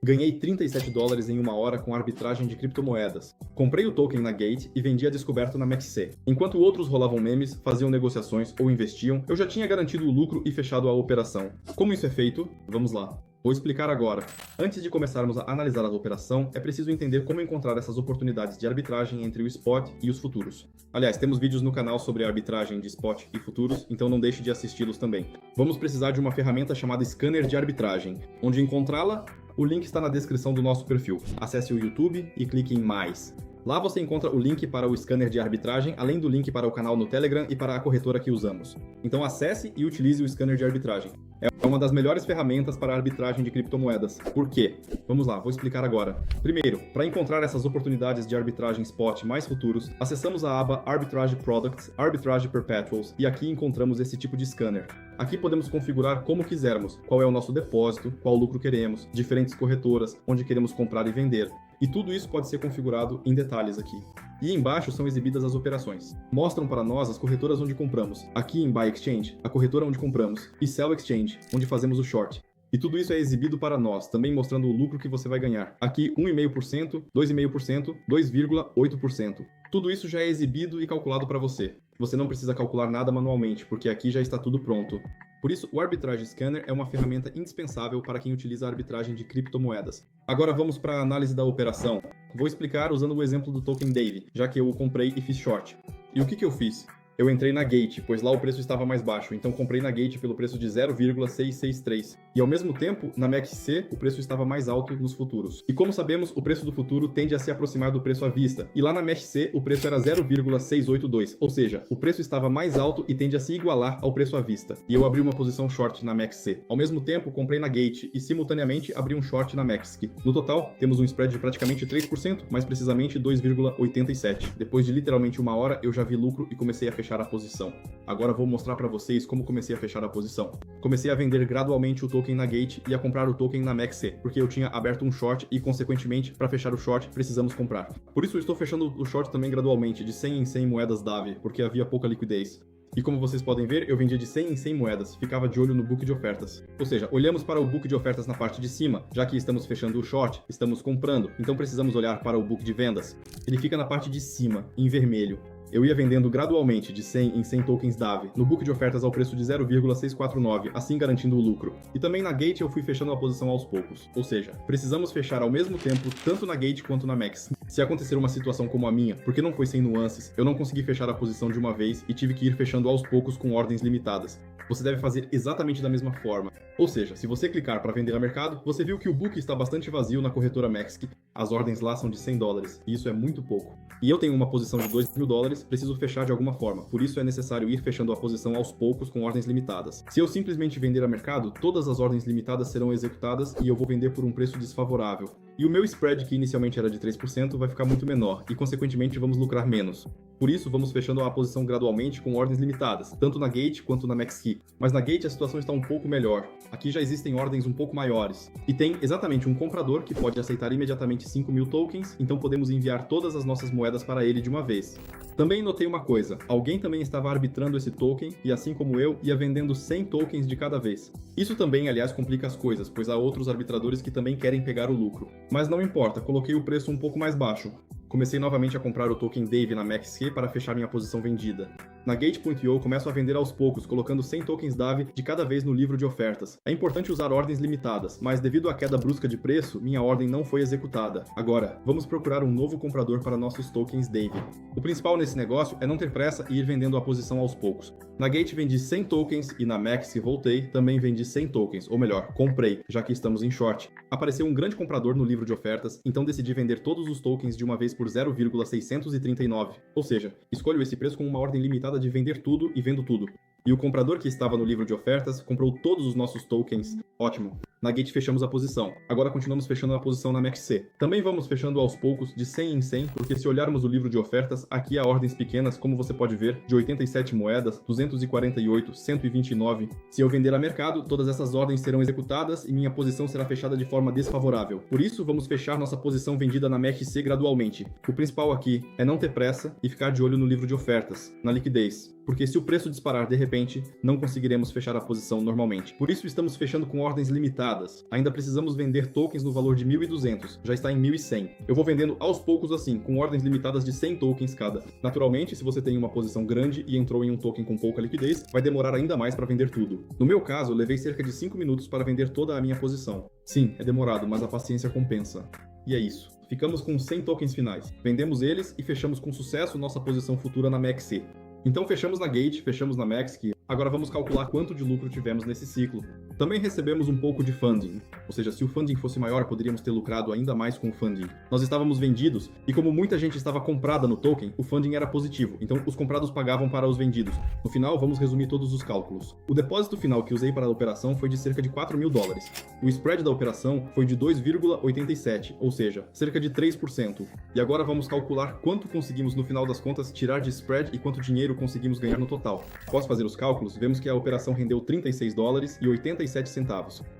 Ganhei $37 em uma hora com arbitragem de criptomoedas. Comprei o token na Gate e vendi a descoberto na MaxC. Enquanto outros rolavam memes, faziam negociações ou investiam, eu já tinha garantido o lucro e fechado a operação. Como isso é feito? Vamos lá. Vou explicar agora. Antes de começarmos a analisar a operação, é preciso entender como encontrar essas oportunidades de arbitragem entre o spot e os futuros. Aliás, temos vídeos no canal sobre a arbitragem de spot e futuros, então não deixe de assisti-los também. Vamos precisar de uma ferramenta chamada Scanner de Arbitragem. Onde encontrá-la? O link está na descrição do nosso perfil. Acesse o YouTube e clique em Mais. Lá você encontra o link para o scanner de arbitragem, além do link para o canal no Telegram e para a corretora que usamos. Então acesse e utilize o scanner de arbitragem. É uma das melhores ferramentas para a arbitragem de criptomoedas. Por quê? Vamos lá, vou explicar agora. Primeiro, para encontrar essas oportunidades de arbitragem spot mais futuros, acessamos a aba Arbitrage Products, Arbitrage Perpetuals, e aqui encontramos esse tipo de scanner. Aqui podemos configurar como quisermos, qual é o nosso depósito, qual lucro queremos, diferentes corretoras, onde queremos comprar e vender. E tudo isso pode ser configurado em detalhes aqui. E embaixo são exibidas as operações. Mostram para nós as corretoras onde compramos. Aqui em Buy Exchange, a corretora onde compramos. E Sell Exchange, onde fazemos o short. E tudo isso é exibido para nós, também mostrando o lucro que você vai ganhar. Aqui 1,5%, 2,5%, 2,8%. Tudo isso já é exibido e calculado para você. Você não precisa calcular nada manualmente, porque aqui já está tudo pronto. Por isso, o Arbitrage Scanner é uma ferramenta indispensável para quem utiliza a arbitragem de criptomoedas. Agora vamos para a análise da operação. Vou explicar usando o exemplo do token Dave, já que eu o comprei e fiz short. E o que eu fiz? Eu entrei na Gate, pois lá o preço estava mais baixo, então comprei na Gate pelo preço de 0,663. E ao mesmo tempo, na MaxC, o preço estava mais alto nos futuros. E como sabemos, o preço do futuro tende a se aproximar do preço à vista. E lá na MaxC, o preço era 0,682, ou seja, o preço estava mais alto e tende a se igualar ao preço à vista. E eu abri uma posição short na MaxC. Ao mesmo tempo, comprei na Gate e simultaneamente abri um short na MaxC. No total, temos um spread de praticamente 3%, mais precisamente 2,87. Depois de literalmente uma hora, eu já vi lucro e comecei a fechar a posição. Agora vou mostrar para vocês como comecei a fechar a posição. Comecei a vender gradualmente o token na Gate e a comprar o token na MaxC, porque eu tinha aberto um short e, consequentemente, para fechar o short, precisamos comprar. Por isso eu estou fechando o short também gradualmente, de 100 em 100 moedas DAVE, porque havia pouca liquidez. E como vocês podem ver, eu vendia de 100 em 100 moedas, ficava de olho no book de ofertas. Ou seja, olhamos para o book de ofertas na parte de cima, já que estamos fechando o short, estamos comprando, então precisamos olhar para o book de vendas. Ele fica na parte de cima, em vermelho. Eu ia vendendo gradualmente de 100 em 100 tokens DAVE, no book de ofertas ao preço de 0,649, assim garantindo o lucro. E também na Gate eu fui fechando a posição aos poucos. Ou seja, precisamos fechar ao mesmo tempo tanto na Gate quanto na Max. Se acontecer uma situação como a minha, porque não foi sem nuances, eu não consegui fechar a posição de uma vez e tive que ir fechando aos poucos com ordens limitadas. Você deve fazer exatamente da mesma forma. Ou seja, se você clicar para vender a mercado, você viu que o book está bastante vazio na corretora Max. As ordens lá são de $100, e isso é muito pouco. E eu tenho uma posição de $2.000, preciso fechar de alguma forma, por isso é necessário ir fechando a posição aos poucos com ordens limitadas. Se eu simplesmente vender a mercado, todas as ordens limitadas serão executadas e eu vou vender por um preço desfavorável. E o meu spread, que inicialmente era de 3%, vai ficar muito menor, e consequentemente vamos lucrar menos. Por isso, vamos fechando a posição gradualmente com ordens limitadas, tanto na Gate quanto na MaxKey. Mas na Gate a situação está um pouco melhor. Aqui já existem ordens um pouco maiores. E tem exatamente um comprador que pode aceitar imediatamente 5.000 tokens, então podemos enviar todas as nossas moedas para ele de uma vez. Também notei uma coisa, alguém também estava arbitrando esse token e, assim como eu, ia vendendo 100 tokens de cada vez. Isso também, aliás, complica as coisas, pois há outros arbitradores que também querem pegar o lucro. Mas não importa, coloquei o preço um pouco mais baixo. Comecei novamente a comprar o token Dave na MaxC para fechar minha posição vendida. Na Gate.io começo a vender aos poucos, colocando 100 tokens DAVE de cada vez no livro de ofertas. É importante usar ordens limitadas, mas devido à queda brusca de preço, minha ordem não foi executada. Agora, vamos procurar um novo comprador para nossos tokens Dave. O principal nesse negócio é não ter pressa e ir vendendo a posição aos poucos. Na Gate vendi 100 tokens e na Max que voltei, também vendi 100 tokens, ou melhor, comprei, já que estamos em short. Apareceu um grande comprador no livro de ofertas, então decidi vender todos os tokens de uma vez por 0,639. Ou seja, escolho esse preço com uma ordem limitada de vender tudo e vendo tudo. E o comprador que estava no livro de ofertas comprou todos os nossos tokens. Ótimo. Na Gate fechamos a posição. Agora continuamos fechando a posição na MaxC. Também vamos fechando aos poucos, de 100 em 100, porque se olharmos o livro de ofertas, aqui há ordens pequenas, como você pode ver, de 87 moedas, 248, 129. Se eu vender a mercado, todas essas ordens serão executadas e minha posição será fechada de forma desfavorável. Por isso, vamos fechar nossa posição vendida na MaxC gradualmente. O principal aqui é não ter pressa e ficar de olho no livro de ofertas, na liquidez. Porque se o preço disparar de repente, repente não conseguiremos fechar a posição normalmente. Por isso estamos fechando com ordens limitadas. Ainda precisamos vender tokens no valor de 1.200, já está em 1.100. Eu vou vendendo aos poucos assim, com ordens limitadas de 100 tokens cada. Naturalmente, se você tem uma posição grande e entrou em um token com pouca liquidez, vai demorar ainda mais para vender tudo. No meu caso, eu levei cerca de 5 minutos para vender toda a minha posição. Sim, é demorado, mas a paciência compensa. E é isso. Ficamos com 100 tokens finais. Vendemos eles e fechamos com sucesso nossa posição futura na MEXC. Então fechamos na Gate, fechamos na MEXC. Agora vamos calcular quanto de lucro tivemos nesse ciclo. Também recebemos um pouco de funding, ou seja, se o funding fosse maior, poderíamos ter lucrado ainda mais com o funding. Nós estávamos vendidos, e como muita gente estava comprada no token, o funding era positivo, então os comprados pagavam para os vendidos. No final, vamos resumir todos os cálculos. O depósito final que usei para a operação foi de cerca de $4.000. O spread da operação foi de 2,87, ou seja, cerca de 3%. E agora vamos calcular quanto conseguimos no final das contas tirar de spread e quanto dinheiro conseguimos ganhar no total. Após fazer os cálculos, vemos que a operação rendeu $36,87.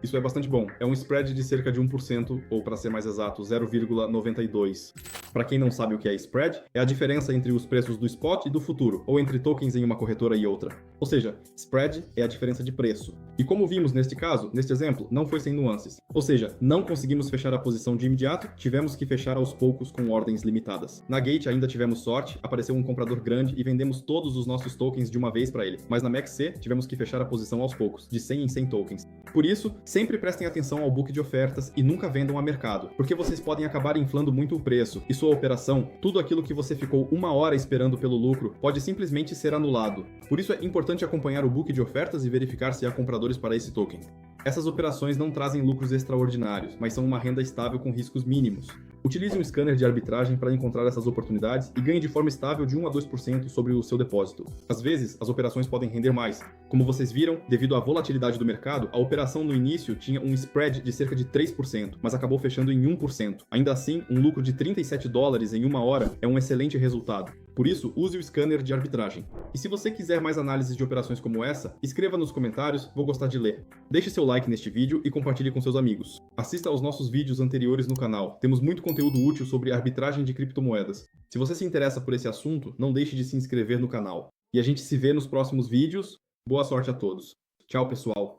Isso é bastante bom. É um spread de cerca de 1%, ou para ser mais exato, 0,92. Para quem não sabe o que é spread, é a diferença entre os preços do spot e do futuro, ou entre tokens em uma corretora e outra. Ou seja, spread é a diferença de preço. E como vimos neste caso, neste exemplo, não foi sem nuances. Ou seja, não conseguimos fechar a posição de imediato, tivemos que fechar aos poucos com ordens limitadas. Na Gate ainda tivemos sorte, apareceu um comprador grande e vendemos todos os nossos tokens de uma vez para ele. Mas na MEXC tivemos que fechar a posição aos poucos, de 100 em 100 tokens. Por isso, sempre prestem atenção ao book de ofertas e nunca vendam a mercado, porque vocês podem acabar inflando muito o preço e sua operação, tudo aquilo que você ficou uma hora esperando pelo lucro, pode simplesmente ser anulado. Por isso é importante acompanhar o book de ofertas e verificar se há compradores para esse token. Essas operações não trazem lucros extraordinários, mas são uma renda estável com riscos mínimos. Utilize um scanner de arbitragem para encontrar essas oportunidades e ganhe de forma estável de 1 a 2% sobre o seu depósito. Às vezes, as operações podem render mais. Como vocês viram, devido à volatilidade do mercado, a operação no início tinha um spread de cerca de 3%, mas acabou fechando em 1%. Ainda assim, um lucro de $37 em uma hora é um excelente resultado. Por isso, use o scanner de arbitragem. E se você quiser mais análises de operações como essa, escreva nos comentários, vou gostar de ler. Deixe seu like neste vídeo e compartilhe com seus amigos. Assista aos nossos vídeos anteriores no canal, temos muito conteúdo útil sobre arbitragem de criptomoedas. Se você se interessa por esse assunto, não deixe de se inscrever no canal. E a gente se vê nos próximos vídeos. Boa sorte a todos. Tchau, pessoal.